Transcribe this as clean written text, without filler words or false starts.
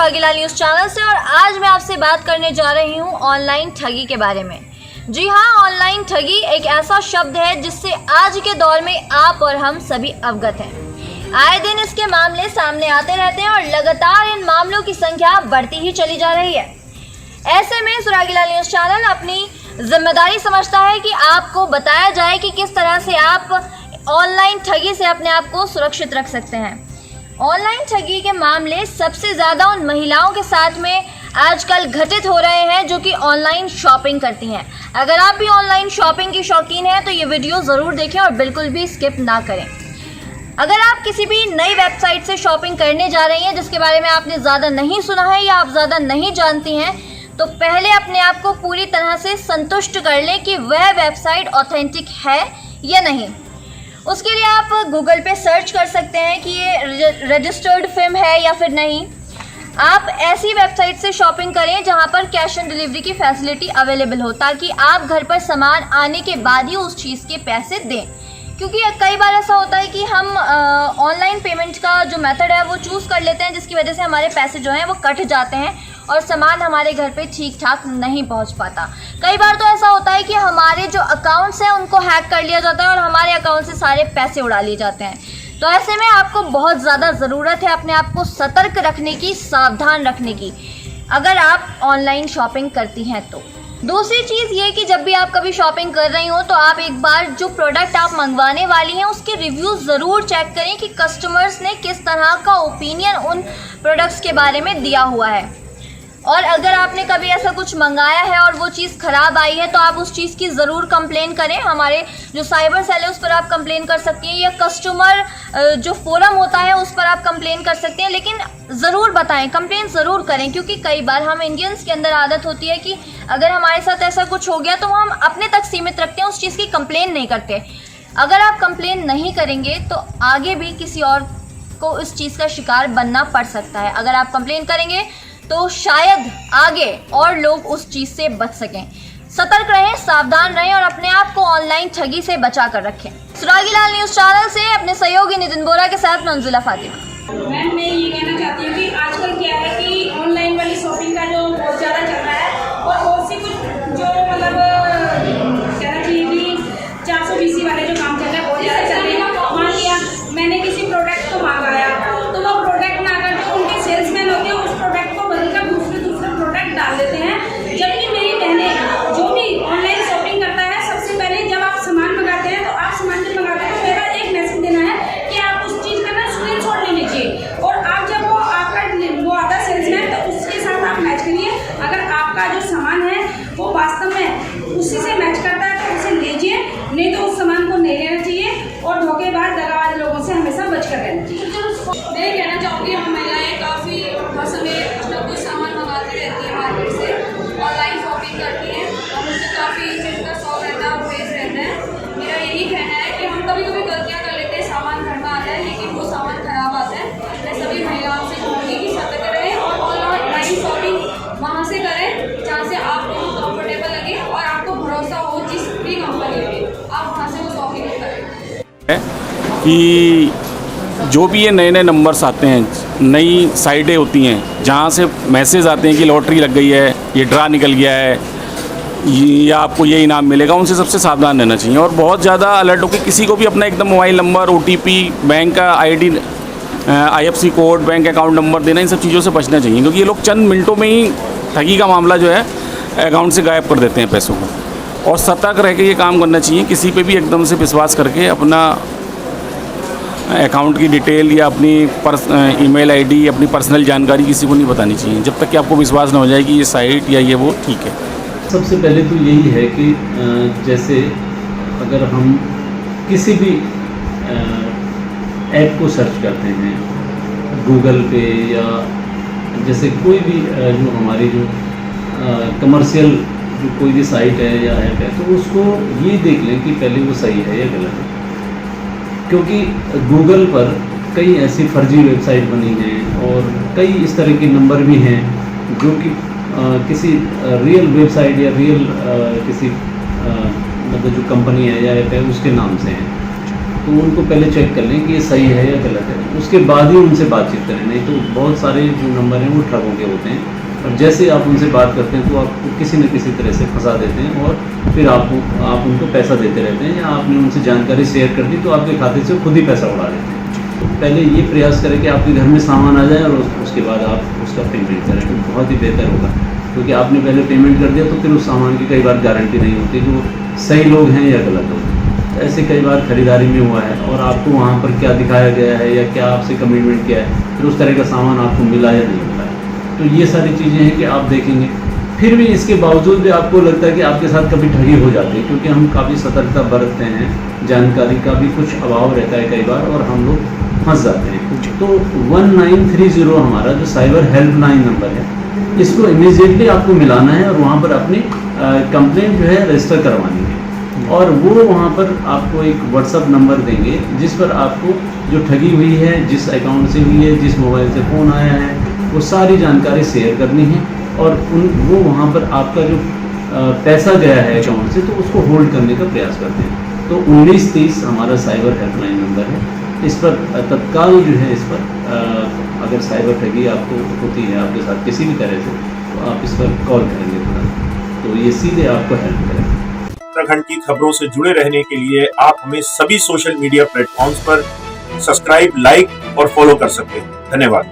सुरागीलाल news channel से और आज मैं आपसे बात करने जा रही हूँ ऑनलाइन ठगी के बारे में। जी हाँ, ऑनलाइन ठगी एक ऐसा शब्द है जिससे आज के दौर में आप और हम सभी अवगत हैं। आए दिन इसके मामले सामने आते रहते हैं और लगातार इन मामलों की संख्या बढ़ती ही चली जा रही है। ऐसे में सुरागीलाल न्यूज चैनल अपनी जिम्मेदारी समझता है कि आपको बताया जाए कि किस तरह से आप ऑनलाइन ठगी से अपने आप को सुरक्षित रख सकते हैं। ऑनलाइन ठगी के मामले सबसे ज़्यादा उन महिलाओं के साथ में आजकल घटित हो रहे हैं जो कि ऑनलाइन शॉपिंग करती हैं। अगर आप भी ऑनलाइन शॉपिंग की शौकीन हैं तो ये वीडियो ज़रूर देखें और बिल्कुल भी स्किप ना करें। अगर आप किसी भी नई वेबसाइट से शॉपिंग करने जा रही हैं जिसके बारे में आपने ज़्यादा नहीं सुना है या आप ज़्यादा नहीं जानती हैं, तो पहले अपने आप को पूरी तरह से संतुष्ट कर लें कि वह वेबसाइट ऑथेंटिक है या नहीं। उसके लिए आप गूगल पे सर्च कर सकते हैं कि ये रजिस्टर्ड फिल्म है या फिर नहीं। आप ऐसी वेबसाइट से शॉपिंग करें जहां पर कैश ऑन डिलीवरी की फैसिलिटी अवेलेबल हो, ताकि आप घर पर सामान आने के बाद ही उस चीज़ के पैसे दें। क्योंकि कई बार ऐसा होता है कि हम ऑनलाइन पेमेंट का जो मेथड है वो चूज़ कर लेते हैं, जिसकी वजह से हमारे पैसे जो हैं वो कट जाते हैं और सामान हमारे घर पे ठीक ठाक नहीं पहुंच पाता। कई बार तो ऐसा होता है कि हमारे जो अकाउंट्स हैं उनको हैक कर लिया जाता है और हमारे अकाउंट से सारे पैसे उड़ा लिए जाते हैं। तो ऐसे में आपको बहुत ज़्यादा ज़रूरत है अपने आप को सतर्क रखने की, सावधान रखने की, अगर आप ऑनलाइन शॉपिंग करती हैं तो। दूसरी चीज़ ये कि जब भी आप कभी शॉपिंग कर रही हो तो आप एक बार जो प्रोडक्ट आप मंगवाने वाली हैं उसके रिव्यूज़ ज़रूर चेक करें कि कस्टमर्स ने किस तरह का ओपिनियन उन प्रोडक्ट्स के बारे में दिया हुआ है। और अगर आपने कभी ऐसा कुछ मंगाया है और वो चीज़ ख़राब आई है तो आप उस चीज़ की ज़रूर कंप्लेन करें। हमारे जो साइबर सेल है उस पर आप कंप्लेन कर सकती हैं, या कस्टमर जो फोरम होता है उस पर आप कंप्लेन कर सकते हैं। लेकिन ज़रूर बताएं, कंप्लेन ज़रूर करें, क्योंकि कई बार हम इंडियंस के अंदर आदत होती है कि अगर हमारे साथ ऐसा कुछ हो गया तो हम अपने तक सीमित रखते हैं, उस चीज़ की कंप्लेन नहीं करते। अगर आप कंप्लेन नहीं करेंगे तो आगे भी किसी और को इस चीज़ का शिकार बनना पड़ सकता है। अगर आप कंप्लेन करेंगे तो शायद आगे और लोग उस चीज़ से बच सकें। सतर्क रहें, सावधान रहें और अपने आप को ऑनलाइन ठगी से बचा कर रखें। सुरागीलाल न्यूज़ चैनल से अपने सहयोगी नितिन बोरा के साथ मंजुला फातिमा। मैम, मैं ये कहना चाहती हूँ कि आजकल क्या है कि ऑनलाइन वाली शॉपिंग का जो बहुत ज़्यादा चल रहा है और बहुत सी कुछ जो मतलब कहना चाहिए कि 420 वाले जो काम चल रहे हैं बहुत ज़्यादा चल रहे हैं। मान लिया मैंने किसी प्रोडक्ट को मंगाया तो वो प्रोडक्ट ना अगर जो उनके सेल्समैन होते हैं उस प्रोडक्ट को बदलकर दूसरे प्रोडक्ट डाल देते हैं। जबकि मेरी बहनें जो भी ऑनलाइन शॉपिंग करता है, सबसे पहले जब आप सामान मंगाते हैं तो आप सामान जब मंगाते हैं तो मेरा एक मैसेज देना है कि आप उस चीज़ का ना स्क्रीनशॉट ले लीजिए और आप जब वो आपका वो आता है सेल्समैन तो उसके साथ आप मैच करिए। अगर आपका जो सामान है वो वास्तव में उसी से मैच करता है तो उसे लीजिए, नहीं तो उस सामान को नहीं लेना चाहिए और धोखेबाज दगाबाज लोगों से हमेशा बच कर रहना चाहिए। मैं कहना चाहूँगी हम महिलाएं काफ़ी हर समय कुछ ना कुछ सामान मंगाती रहती हैं मार्केट से, ऑनलाइन शॉपिंग करती हैं और मुझे काफ़ी चीज़ का शौक रहता है और क्रेज़ रहता है। मेरा यही कहना है कि हम कभी कभी गलतियाँ कर लेते हैं, सामान घर में आता है लेकिन वो सामान खराब आता है। मैं सभी महिलाओं से कहूँगी कि सतर्क रहें और ऑनलाइन शॉपिंग वहाँ से करें जहाँ से आपको कंफर्टेबल लगे और आपको भरोसा हो जिस भी कंपनी पे, आप वहाँ से वो शॉपिंग करें। कि जो भी ये नए नए नंबर्स आते हैं, नई साइटें होती हैं जहाँ से मैसेज आते हैं कि लॉटरी लग गई है, ये ड्रा निकल गया है, या आपको ये इनाम मिलेगा, उनसे सबसे सावधान रहना चाहिए और बहुत ज़्यादा अलर्ट होकर किसी को भी अपना एकदम मोबाइल नंबर, OTP, बैंक का ID, IFSC code, bank account number देना, इन सब चीज़ों से बचना चाहिए। क्योंकि ये लोग चंद मिनटों में ही ठगी का मामला जो है अकाउंट से गायब कर देते हैं पैसों को। और सतर्क रह के ये काम करना चाहिए, किसी पे भी एकदम से विश्वास करके अपना अकाउंट की डिटेल या अपनी ईमेल ID, अपनी पर्सनल जानकारी किसी को नहीं बतानी चाहिए जब तक कि आपको विश्वास ना हो जाए कि ये साइट या ये वो ठीक है। सबसे पहले तो यही है कि जैसे अगर हम किसी भी ऐप को सर्च करते हैं गूगल पे या जैसे कोई भी जो हमारी जो कमर्शियल जो कोई भी साइट है या ऐप है, तो उसको ये देख लें कि पहले वो सही है या गलत है। क्योंकि गूगल पर कई ऐसी फर्जी वेबसाइट बनी हैं और कई इस तरह के नंबर भी हैं जो कि किसी रियल वेबसाइट या रियल किसी मतलब जो कंपनी है या ऐप है उसके नाम से हैं। तो उनको पहले चेक कर लें कि ये सही है या गलत है, उसके बाद ही उनसे बातचीत करें। नहीं तो बहुत सारे जो नंबर हैं वो ठगों के होते हैं, और जैसे आप उनसे बात करते हैं तो आपको किसी न किसी तरह से फंसा देते हैं, और फिर आप उनको पैसा देते रहते हैं, या आपने उनसे जानकारी शेयर कर दी तो आपके खाते से खुद ही पैसा उड़ा देते हैं। पहले ये प्रयास करें कि आपके घर में सामान आ जाए और उसके बाद आप उसका पेमेंट करें, तो बहुत ही बेहतर होगा। क्योंकि आपने पहले पेमेंट कर दिया तो फिर उस सामान की कई बार गारंटी नहीं होती कि वो सही लोग हैं या गलत लोग हैं। ऐसे कई बार खरीदारी में हुआ है, और आपको वहाँ पर क्या दिखाया गया है या क्या आपसे कमिटमेंट किया है, फिर उस तरह का सामान आपको मिला या नहीं मिला है। तो ये सारी चीज़ें हैं कि आप देखेंगे। फिर भी इसके बावजूद भी आपको लगता है कि आपके साथ कभी ठगी हो जाती है, क्योंकि हम काफ़ी सतर्कता बरतते हैं, जानकारी का भी कुछ अभाव रहता है कई बार, और हम लोग फंस जाते हैं। तो 1930 हमारा जो साइबर हेल्पलाइन नंबर है, इसको इमीडिएटली आपको मिलाना है और वहाँ पर अपनी कंप्लेंट जो है रजिस्टर करवानी है। और वो वहाँ पर आपको एक व्हाट्सअप नंबर देंगे जिस पर आपको जो ठगी हुई है, जिस अकाउंट से हुई है, जिस मोबाइल से फ़ोन आया है, वो सारी जानकारी शेयर करनी है। और वो वहाँ पर आपका जो पैसा गया है अकाउंट से, तो उसको होल्ड करने का प्रयास करते हैं। तो 1930 हमारा साइबर हेल्पलाइन नंबर है। इस पर तत्काल जो है, इस पर अगर साइबर ठगी आपको होती है आपके साथ किसी भी तरह से, तो आप इस पर कॉल करेंगे तुरंत, तो ये सीधे आपको हेल्प करेगा। उत्तराखंड की खबरों से जुड़े रहने के लिए आप हमें सभी सोशल मीडिया प्लेटफॉर्म्स पर सब्सक्राइब, लाइक और फॉलो कर सकते हैं। धन्यवाद।